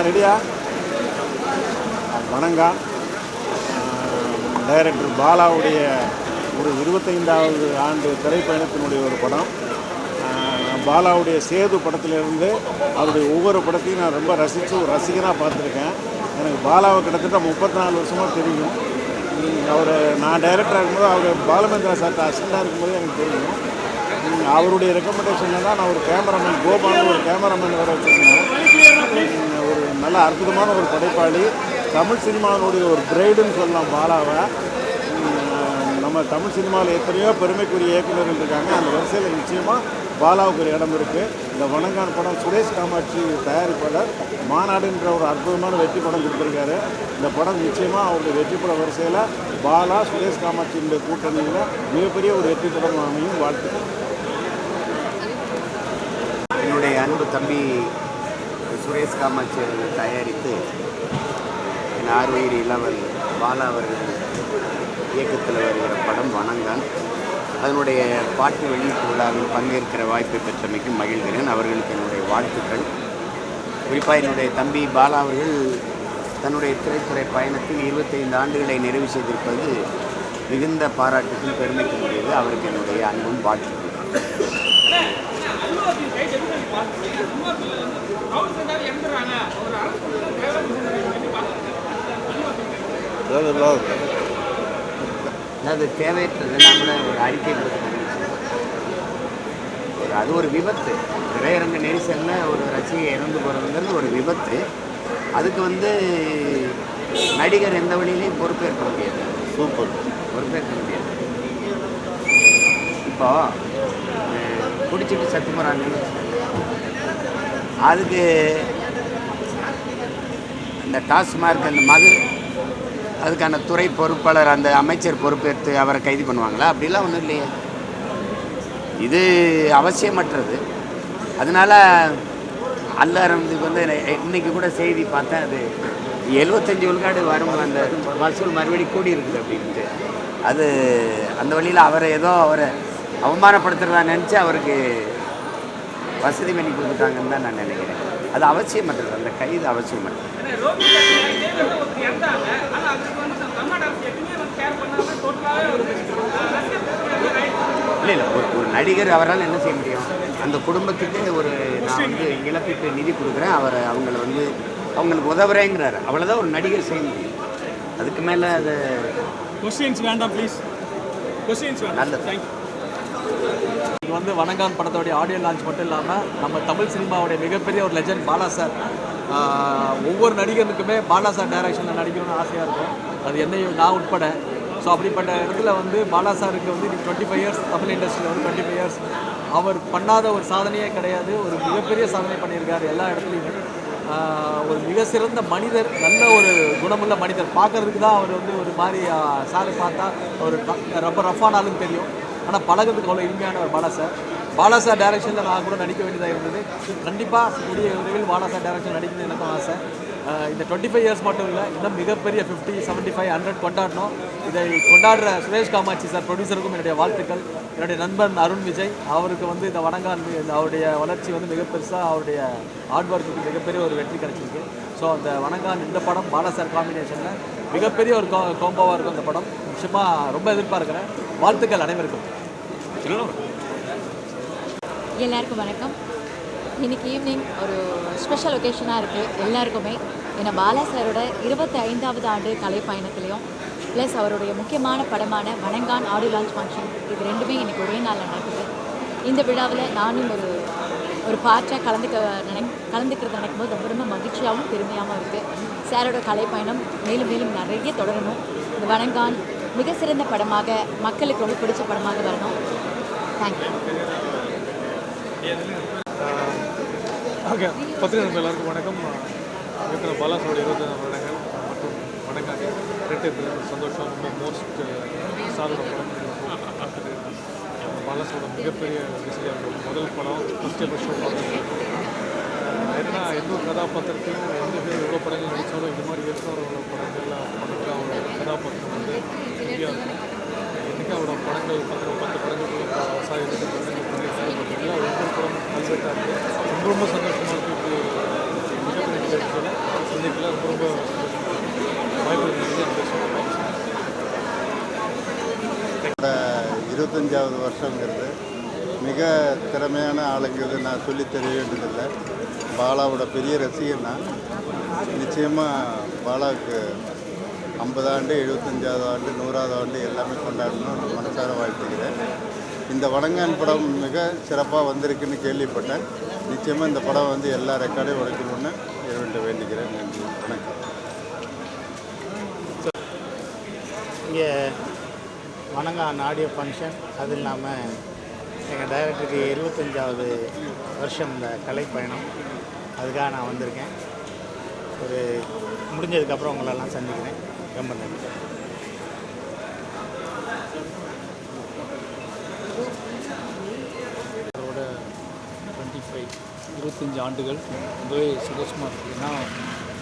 ரெடியா? வணங்கான் டைரக்டர் பாலாவுடைய ஒரு 25வது ஆண்டு திரைப்பயணத்தினுடைய ஒரு படம். பாலாவுடைய சேது படத்திலிருந்து அவருடைய ஒவ்வொரு படத்தையும் நான் ரொம்ப ரசித்து ஒரு ரசிகனாக பார்த்துருக்கேன். எனக்கு பாலாவை கிட்டத்தட்ட 34 வருஷமாக தெரியும். நான் டைரக்டராக இருக்கும்போது அவர் பாலமேந்திரா சார்ட்ட அசிஸ்டண்டாக இருக்கும்போது எனக்கு தெரியும். அவருடைய ரெக்கமெண்டேஷனில் தான் நான் ஒரு கேமராமேன் கோபால்னு ஒரு கேமராமேன் வர வச்சுருந்தேன். ஒரு நல்ல அற்புதமான ஒரு படைப்பாளி, தமிழ் சினிமாவினுடைய ஒரு பிரைடுன்னு சொல்லலாம் பாலாவை. நம்ம தமிழ் சினிமாவில் எத்தனையோ பெருமைக்குரிய இயக்குநர்கள் இருக்காங்க. அந்த வரிசையில் நிச்சயமாக பாலாவுக்கு ஒரு இடம் இருக்குது. இந்த வணங்கான் படம் சுரேஷ் காமாட்சி தயாரிப்பாளர் மாநாடுன்ற ஒரு அற்புதமான வெற்றி படம் கொடுத்துருக்காரு. இந்த படம் நிச்சயமாக அவருடைய வெற்றி பட வரிசையில் பாலா சுரேஷ் காமாட்சியினுடைய கூட்டணியில் மிகப்பெரிய ஒரு வெற்றி படம் அமையும். வாழ்த்துக்கள். என்னுடைய அன்பு தம்பி சுரேஷ் காமாட்சி அவர்கள் தயாரித்து என் ஆர்வயிறு இளவல் பாலா அவர்கள் இயக்கத்தில் வருகிற படம் வணங்கான். அதனுடைய பாட்டு வெளியீட்டு விழாவில் பங்கேற்கிற வாய்ப்பை பெற்றமைக்கு மகிழ்கிறேன். அவர்களுக்கு என்னுடைய வாழ்த்துக்கள். குறிப்பாக என்னுடைய தம்பி பாலா அவர்கள் தன்னுடைய திரைத்துறை பயணத்தில் 25 ஆண்டுகளை நிறைவு செய்திருப்பது மிகுந்த பாராட்டுக்கும் பெருமைக்கும் உரியது. அவருக்கு என்னுடைய அன்பும் வாழ்த்துக்கள். அது தேவையற்றது. நம்மள ஒரு அறிக்கை அது ஒரு விபத்து. திரையரங்க நெரிசலில் ஒரு ரசிகை இறந்து போகிறதுங்கிறது ஒரு விபத்து. அதுக்கு நடிகர் எந்த வழியிலையும் பொறுப்பேற்க முடியாது. பொறுப்பேற்க முடியாது. இப்போ குடிச்சிட்டு சத்து போகிறாங்கன்னு அதுக்கு அந்த டாஸ்மார்க் அந்த அதுக்கான துறை பொறுப்பாளர் அந்த அமைச்சர் பொறுப்பேற்று அவரை கைது பண்ணுவாங்களா? அப்படிலாம் ஒன்றும் இல்லையே. இது அவசியமற்றது. அதனால் அல்லறதுக்கு இன்றைக்கி கூட செய்தி பார்த்தேன். அது 75 விழுக்காடு வரும் அந்த வசூல் மறுபடி கூடி இருக்குது அப்படின்ட்டு. அது அந்த வழியில் அவரை அவமானப்படுத்துகிறதா நினச்சி அவருக்கு வசதி பண்ணி கொடுத்துட்டாங்கன்னு தான் நான் நினைக்கிறேன். அது அவசியமற்றது. அந்த கைது அவசியமற்றது. இல்லை ஒரு நடிகர் அவரால் என்ன செய்ய முடியும்? அந்த குடும்பத்துக்கு நான் இழப்பீட்டு நிதி கொடுக்குறேன், அவங்களுக்கு உதவுறேங்கிறாரு. அவ்வளோதான் ஒரு நடிகர் செய்ய முடியும். அதுக்கு மேலே அது கொஸ்டின்ஸ் வேண்டாம் ப்ளீஸ். நல்லது. இது வணங்கான் படத்தோடைய ஆடியோ லான்ச் மட்டும் இல்லாமல் நம்ம தமிழ் சினிமாவுடைய மிகப்பெரிய ஒரு லெஜண்ட் பாலா சார். ஒவ்வொரு நடிகனுக்குமே பாலா சார் டைரக்ஷனில் நடிக்கணும்னு ஆசையாக இருக்கும். அது என்னையும் நான் உட்பட. ஸோ அப்படிப்பட்ட இடத்துல பாலா சாருக்கு 25 இயர்ஸ் தமிழ் இண்டஸ்ட்ரியில் 25 இயர்ஸ் அவர் பண்ணாத ஒரு சாதனையே கிடையாது. ஒரு மிகப்பெரிய சாதனை பண்ணியிருக்காரு எல்லா இடத்துலையுமே. ஒரு மிக சிறந்த மனிதர், நல்ல ஒரு குணமுள்ள மனிதர். பார்க்குறதுக்கு தான் அவர் ஒரு மாதிரி சாரை பார்த்தா ஒரு ரொம்ப ரஃபானாலும் தெரியும். ஆனால் பழகிறதுக்கு அவ்வளோ இனிமையான ஒரு பாலா சார் டைரக்ஷனில் நான் கூட நடிக்க வேண்டியதாக இருந்தது. கண்டிப்பாக கூடிய விரைவில் பாலா சார் டைரக்ஷன் நடிக்கணும்னு எனக்கும் ஆசை. இந்த 25 இயர்ஸ் மட்டும் இல்லை, இன்னும் மிகப்பெரிய 50, 75, 100 கொண்டாடணும். இதை கொண்டாடுற சுரேஷ் காமாட்சி சார் ப்ரொடியூசருக்கும் என்னுடைய வாழ்த்துக்கள். என்னுடைய நண்பன் அருண் விஜய் அவருக்கு இந்த வணங்கான் அவருடைய வளர்ச்சி மிக பெருசாக அவருடைய ஹார்ட் ஒர்க்குக்கு மிகப்பெரிய ஒரு வெற்றி கிடைச்சிருக்கு. ஸோ அந்த வணங்கான் இந்த படம் பாலா சார் காம்பினேஷனில் மிகப்பெரிய ஒரு கோம்போவாக இருக்கும். அந்த படம் நிச்சயமாக ரொம்ப எதிர்பார்க்குறேன். வாழ்த்துக்கள் அனைவருக்கும். எல்லாருக்கும் வணக்கம். இன்றைக்கி ஈவினிங் ஒரு ஸ்பெஷல் ஒகேஷனாக இருக்குது எல்லாருக்குமே. ஏன்னா பாலா சாரோட 25வது ஆண்டு கலை பயணத்துலேயும் ப்ளஸ் அவருடைய முக்கியமான படமான வணங்கான் ஆடியோ லான்ச் ஃபங்க்ஷன் இது ரெண்டுமே இன்றைக்கி ஒரே நாளில் நடக்குது. இந்த விழாவில் நானும் ஒரு பார்ட்டாக கலந்துக்கிறது நினைக்கும் போது ரொம்ப மகிழ்ச்சியாகவும் பெருமையாகவும் இருக்குது. சாரோட கலை பயணம் மேலும் மேலும் நிறைய தொடரணும். இந்த வணங்கான் மிக சிறந்த படமாக மக்களுக்கு ரொம்ப பிடிச்ச படமாக வரணும். தேங்க்யூ. ஓகே, பத்திரிகை எல்லாருக்கும் வணக்கம். இருக்கிற பாலாசோட 25 வருடங்கள் மற்றும் வணக்கம். ரெண்டு சந்தோஷம். ரொம்ப மோஸ்ட் சாரோட படம் பாலாசோட மிகப்பெரிய விஷயம். முதல் படம் ஃபஸ்ட் எவர் ஷோ பார்த்துருக்கேன். ஏன்னா எந்த ஒரு கதாபாத்திரத்தையும் எந்த பேர் எவ்வளோ படங்கள் நடித்தாலும் இந்த மாதிரி இயக்குனரோட படங்கள்லாம் பண்ணுறது அவரோட கதாபாத்திரம் இந்தியா இன்றைக்கி அவரோட படங்கள் 10 படங்கள் சாகிட்டு படங்கள் பண்ணியிருக்காரு. பட் எல்லாம் ஒவ்வொரு படமும் கல்வெட்டாக இருக்குது. ரொம்ப சந்தோஷமாக இருக்குது. மிகப்பெரிய சந்திப்பில் ரொம்ப வாய்ப்பு இருக்குது. 25வது வருஷங்கிறது மிக திறமையான ஆளுங்கிறது நான் சொல்லி தெரிய வேண்டியதில்லை. பாலாவோட பெரிய ரசிகன் நான். நிச்சயமாக பாலாவுக்கு 50 ஆண்டு, 75வது ஆண்டு, 100வது ஆண்டு எல்லாமே கொண்டாடணும்னு மனசார வாழ்த்துக்கிறேன். இந்த வணங்கான் படம் மிக சிறப்பாக வந்திருக்குன்னு கேள்விப்பட்டேன். நிச்சயமாக இந்த படம் வந்து எல்லா ரெக்கார்டையும் உடைக்கணும்னு இறைவன்கிட்ட வேண்டிக்கிறேன். நன்றி, வணக்கம். இங்கே வணங்கான் ஆடியோ ஃபங்க்ஷன், அது இல்லாமல் எங்கள் டைரக்டருக்கு 75வது வருஷம் இந்த கலைப்பயணம், அதுக்காக நான் வந்திருக்கேன். ஒரு முடிஞ்சதுக்கப்புறம் உங்களெல்லாம் சந்திக்கிறேன். ரொம்ப நன்றி. அவரோட 25 ஆண்டுகள் ரொம்பவே சந்தோஷமாக இருக்குது. ஏன்னா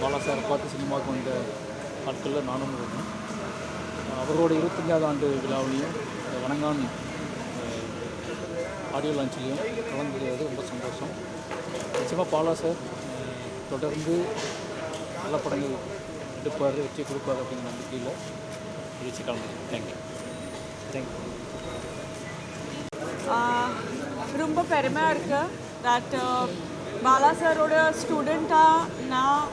பாலா சாரை பார்த்து சினிமாவுக்கு வந்த நாட்களில் நானும் இருக்கேன். அவரோட 25வது ஆண்டு விழாவிலையும் வணங்கான் ஆடியோ லான்ச்லேயும் கலந்துக்கிறது ரொம்ப சந்தோஷம். நிச்சயமாக பாலா சார் தொடர்ந்து நல்ல படங்கள் எடுப்பார், வெற்றி கொடுப்பார் அப்படிங்கிற நம்பிக்கையில் நிகழ்ச்சி கலந்துக்கிறேன். தேங்க்யூ. ரொம்ப பெருமையாக இருக்குது தட் பாலா சாரோட ஸ்டூடெண்ட்டாக நான்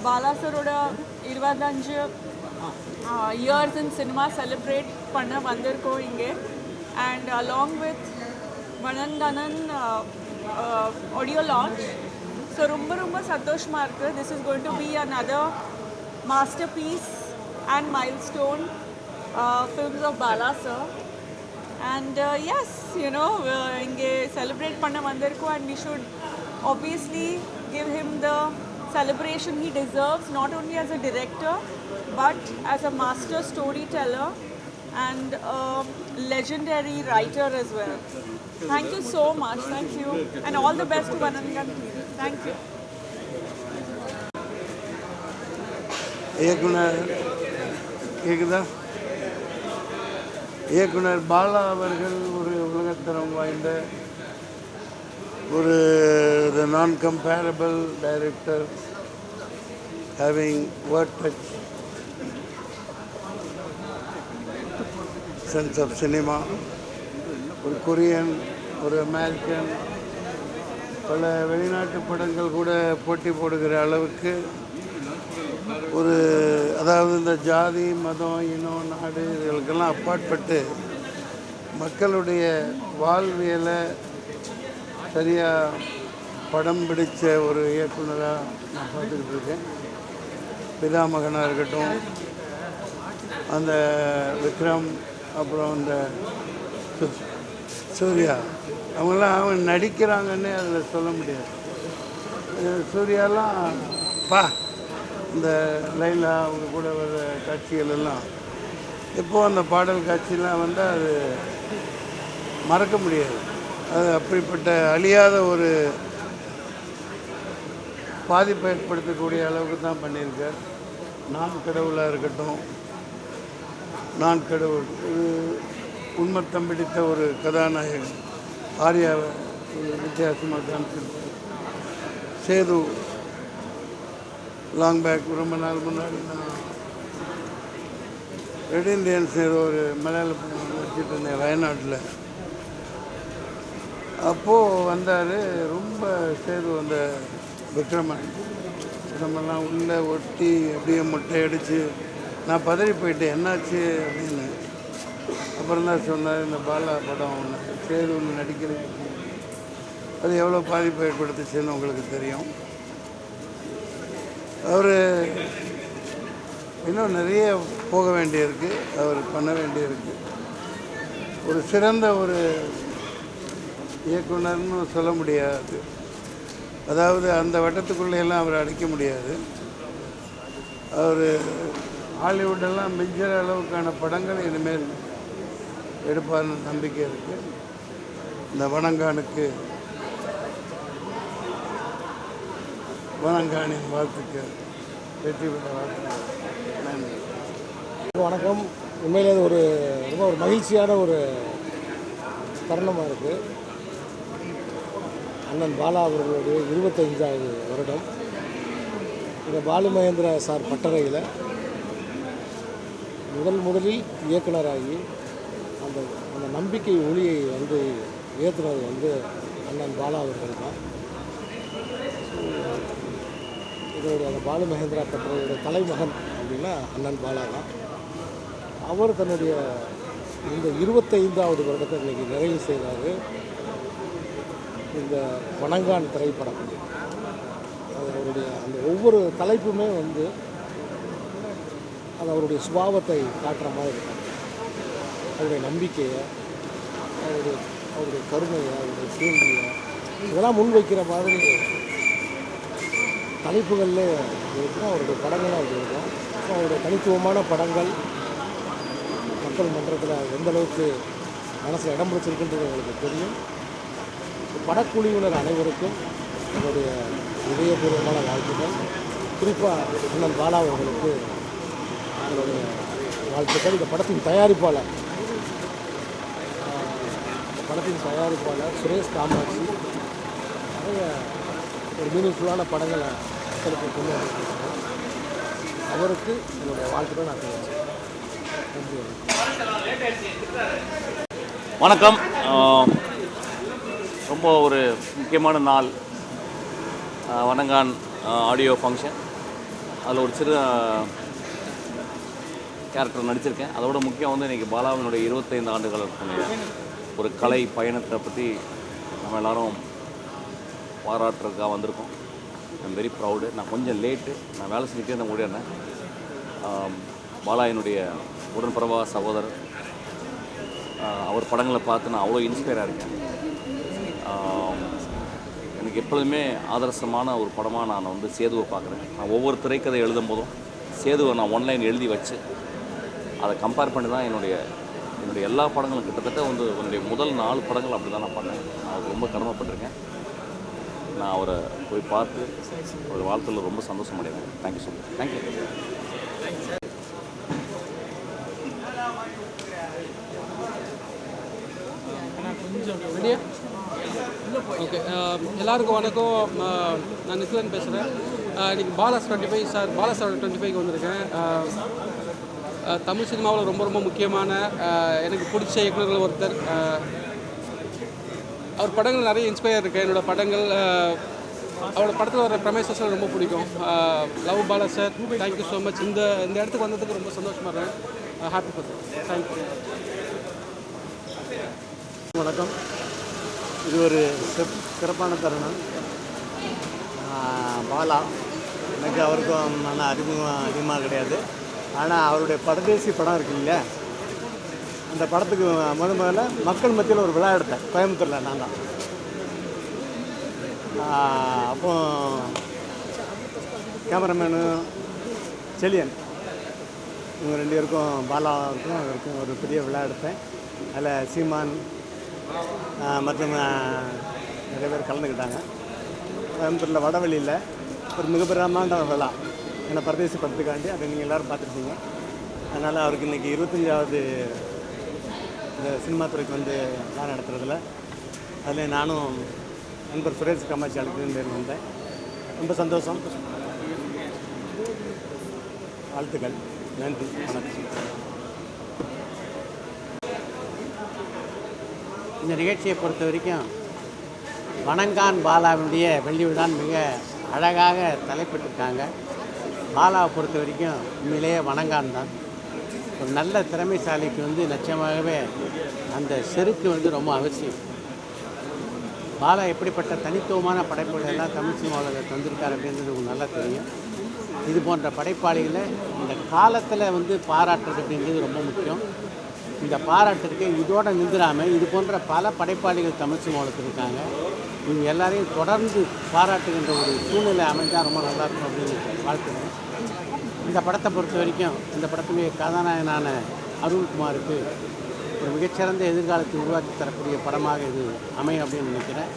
பாலா சாரோட 25 இயர்ஸ் இன் சினிமா செலிப்ரேட் பண்ண வந்திருக்கோம் இங்கே. And along with Vanangaan audio launch. So ரொம்ப சந்தோஷமாக இருக்குது. This is going to be another masterpiece and milestone films of Bala sir. And yes, you know, inge celebrate panna vandirko, and we should obviously give him the celebration he deserves, not only as a director but as a master storyteller and a legendary writer as well. Thank you so much. Thank you, and all the best to Vanangan team. Thank you. இயக்குனர் பாலா அவர்கள் ஒரு உலகத்தரம் வாய்ந்த ஒரு non comparable director, having world touch, sense of cinema. ஒரு Korean, ஒரு American, பல வெளிநாட்டு படங்கள் கூட போட்டி போடுகிற அளவுக்கு ஒரு, அதாவது இந்த ஜாதி, மதம், இனம், நாடு இதுகளுக்கெல்லாம் அப்பாற்பட்டு மக்களுடைய வாழ்வியலை சரியாக படம் பிடித்த ஒரு இயக்குனராக நான் பார்த்துக்கிட்டு இருக்கேன். பிதாமகனாக இருக்கட்டும், அந்த விக்ரம், அப்புறம் அந்த சூர்யா, அவங்களாம் அவங்க நடிக்கிறாங்கன்னே அதில் சொல்ல முடியாது. சூர்யாலாம் இந்த லைலா அவங்க கூட வர காட்சிகள் எல்லாம் இப்போது அந்த பாடல் காட்சியெலாம் வந்தால் அது மறக்க முடியாது. அது அப்படிப்பட்ட அழியாத ஒரு பாதிப்பை ஏற்படுத்தக்கூடிய அளவுக்கு தான் பண்ணியிருக்கார். நான் கடவுளாக இருக்கட்டும், நான் கடவுள், இது உண்மைத்தம் பிடித்த ஒரு கதாநாயகன் ஆர்யாவை வித்தியாசமாக காமிச்சிருக்கார். சேது லாங் பேக், ரொம்ப நாள் முன்னாடி நான் ரெட் இண்டியன்ஸ் ஒரு மலையாள படம் வச்சுட்டு இருந்தேன் வயநாட்டில். அப்போது வந்தார். ரொம்ப சேது அந்த விக்ரமன் உடம்பெல்லாம் உள்ளே ஒட்டி அப்படியே மொட்டை அடித்து நான் பதறி போயிட்டேன், என்னாச்சு அப்படின்னு. அப்புறம் தான் சொன்னார், இந்த பாலா படம் ஒன்று சேது ஒன்று நடிக்கிறது, அது எவ்வளோ பாதிப்பு ஏற்படுத்துச்சுன்னு உங்களுக்கு தெரியும். அவர் இன்னும் நிறைய போக வேண்டியிருக்கு, அவர் பண்ண வேண்டியிருக்கு. ஒரு சிறந்த ஒரு இயக்குனர்னு சொல்ல முடியாது. அதாவது அந்த வட்டத்துக்குள்ளேயெல்லாம் அவர் அடிக்க முடியாது. அவர் ஹாலிவுட்டெல்லாம் மிஞ்சுற அளவுக்கான படங்கள் இனிமேல் எடுப்பார்னு நம்பிக்கை இருக்குது. இந்த வணங்கானுக்கு வணங்கானின் வாழ்த்துக்கள், வெற்றி பெற்ற வாழ்த்துக்கள். நன்றி. வணக்கம். உண்மையிலே ஒரு ரொம்ப ஒரு மகிழ்ச்சியான ஒரு தருணமாக இருக்குது. அண்ணன் பாலா அவர்களுடைய 25வது வருடம். இந்த பாலு மகேந்திரா சார் பட்டறையில் முதலில் இயக்குனராகி அந்த அந்த நம்பிக்கை ஒளியை வந்து ஏற்றுனது வந்து அண்ணன் பாலா அவர்கள் தான். இதனுடைய அந்த பாலு மகேந்திரா பட்டறையோட தலைமகன் அப்படின்னா அண்ணன் பாலா தான். அவர் தன்னுடைய இந்த 25வது வருடத்தை இன்றைக்கி நிறைவு செய்கிறாரு. இந்த வணங்கான் திரைப்படம் அவருடைய அந்த ஒவ்வொரு தலைப்புமே வந்து அது அவருடைய சுபாவத்தை காட்டுற மாதிரி இருக்கும். அவருடைய நம்பிக்கையை, அவருடைய கருணையை, அவருடைய கேள்வியை இதெல்லாம் முன்வைக்கிற மாதிரி தலைப்புகளில் இருக்கும். அவருடைய படங்களும் அப்படி இருக்கும். ஸோ அவருடைய தனித்துவமான படங்கள் மக்கள் மன்றத்தில் எந்த அளவுக்கு மனசில் இடம் பிடிச்சிருக்குன்றது உங்களுக்கு தெரியும். படக்குழுவினர் அனைவருக்கும் என்னுடைய இதயபூர்வமான வாழ்த்துக்கள். குறிப்பாக அண்ணன் பாலா அவர்களுக்கு என்னுடைய வாழ்த்துக்கள். இந்த படத்தின் தயாரிப்பாளர் சுரேஷ் காமாட்சி நிறைய ஒரு மீனிங்ஃபுல்லான படங்களை மக்களுக்கு கொண்டு வந்திருக்காங்க. அவருக்கு என்னுடைய வாழ்த்துக்கள் நான் தெரிவிச்சேன். நன்றி. வணக்கம். ரொம்ப ஒரு முக்கியமான நாள், வணங்கான் ஆடியோ ஃபங்க்ஷன். அதில் ஒரு சிறு கேரக்டர் நடிச்சிருக்கேன். அதோட முக்கியம் வந்து இன்றைக்கி பாலாவினுடைய 25 ஆண்டுகள் ஒரு கலை பயணத்தை பற்றி நம்ம எல்லோரும் பாராட்டுறதுக்காக வந்திருக்கோம். I'm very proud. நான் கொஞ்சம் லேட்டு, நான் வேலை செஞ்சுட்டே இருந்தேன், ஓடினேன். பாலா என்னுடைய உடன்பிறவா சகோதரர். அவர் படங்களை பார்த்து நான் அவ்வளோ இன்ஸ்பயராக இருக்கேன். எனக்கு எப்பொழுதுமே ஆதர்சமான ஒரு படமாக நான் வந்து சேதுவை பார்க்குறேன். நான் ஒவ்வொரு திரைக்கதை எழுதும் போதும் சேதுவை நான் ஒன்லைன் எழுதி வச்சு அதை கம்பேர் பண்ணி தான் என்னுடைய எல்லா படங்களும் கிட்டத்தட்ட வந்து என்னுடைய முதல் 4 படங்கள் அப்படி தான் நான் பண்ணேன். அவருக்கு ரொம்ப கடமைப்பட்டிருக்கேன். நான் அவரை போய் பார்த்து ஒரு வாழ்த்துல ரொம்ப சந்தோஷம் அடைவேன். Thank you so much. Thank you. Okay, எல்லாருக்கும் வணக்கம். நான் நித்லன் பேசுகிறேன். இன்றைக்கி பாலா 25 சார், பாலா சார் 25க்கு வந்திருக்கேன். தமிழ் சினிமாவில் ரொம்ப ரொம்ப முக்கியமான எனக்கு பிடிச்ச இயக்குநர்கள் ஒருத்தர். அவர் படங்கள் நிறைய இன்ஸ்பயர் இருக்குது. என்னோடய படங்கள், அவரோட படத்தில் வர பிரமேஷ் சார் ரொம்ப பிடிக்கும். Love Bala sir, thank you so much. இந்த இடத்துக்கு வந்ததுக்கு ரொம்ப சந்தோஷமாக இருக்கேன். Happy birthday. தேங்க்யூ. வணக்கம். இது ஒரு சிறப்பான தருணம். பாலா எனக்கு அவருக்கும் நல்ல அறிமுகம் அதிகமாக கிடையாது. ஆனால் அவருடைய பரதேசி படம் இருக்கு இல்லையா, அந்த படத்துக்கு முதல்ல மக்கள் மத்தியில் ஒரு விழா எடுத்தேன் கோயம்புத்தூரில். நான் தான் அப்போ கேமராமேனு செலியன் இவங்க 2 பேருக்கும் பாலாவுக்கும் அவருக்கும் ஒரு பெரிய விழா எடுத்தேன். அதில் சீமான் மற்றும் நிறைய பேர் கலந்துக்கிட்டாங்க. கோயம்புத்தூரில் வடவெளியில் ஒரு மிகப்பெரியமான விழா, என்னை பரதேசி படத்துக்காண்டி. அதை நீங்கள் எல்லோரும் பார்த்துருப்பீங்க. அதனால் அவருக்கு இன்றைக்கி 25வது இந்த சினிமா துறைக்கு வந்து விழா நடத்துறதில் அதில் நானும் நண்பர் சுரேஷ் காமாட்சி அழைத்து வந்தேன். ரொம்ப சந்தோஷம். வாழ்த்துக்கள். நன்றி. வணக்கம். இந்த நிகழ்ச்சியை பொறுத்த வரைக்கும் வணங்கான் பாலாவுடைய வெள்ளி விழான்னு மிக அழகாக தலைப்பிட்டிருக்காங்க. பாலாவை பொறுத்த வரைக்கும் உண்மையிலேயே வணங்கான் தான். ஒரு நல்ல திறமைசாலிக்கு வந்து நிச்சயமாகவே அந்த செருக்கு வந்து ரொம்ப அவசியம். பாலா எப்படிப்பட்ட தனித்துவமான படைப்புகளை எல்லாம் தமிழ் சினிமாவில் தந்திருக்கார் அப்படின்றது உங்களுக்கு நல்லா தெரியும். இது போன்ற படைப்பாளிகளை இந்த காலத்தில் வந்து பாராட்டுறது அப்படின்றது ரொம்ப முக்கியம். இந்த பாராட்டுக்கு இதோடு நின்றுடாமல் இது போன்ற பல படைப்பாளிகள் தமிழ் சினிமாவில் இருக்காங்க. இவங்க எல்லாரையும் தொடர்ந்து பாராட்டுகின்ற ஒரு சூழ்நிலை அமைஞ்சால் ரொம்ப நல்லாயிருக்கும் அப்படின்னு வாழ்த்துக்கிறேன். இந்த படத்தை பொறுத்த வரைக்கும் இந்த படத்துடைய கதாநாயகனான அருள்குமாருக்கு ஒரு மிகச்சிறந்த எதிர்காலத்தை உருவாக்கி தரக்கூடிய படமாக இது அமையும் அப்படின்னு நினைக்கிறேன்.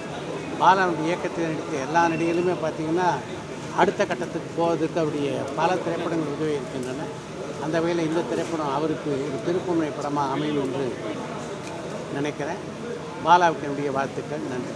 பாலாவுடைய இயக்கத்தில் நடித்த எல்லா நடிகளுமே பார்த்திங்கன்னா அடுத்த கட்டத்துக்கு போவதற்கு அவருடைய பல திரைப்படங்கள் உதவி இருக்கின்றன. அந்த வகையில் இந்த திரைப்படம் அவருக்கு ஒரு திருப்புமுனை படமாக அமையும் என்று நினைக்கிறேன். பாலாவுக்கு என்னுடைய வாழ்த்துக்கள். நன்றி.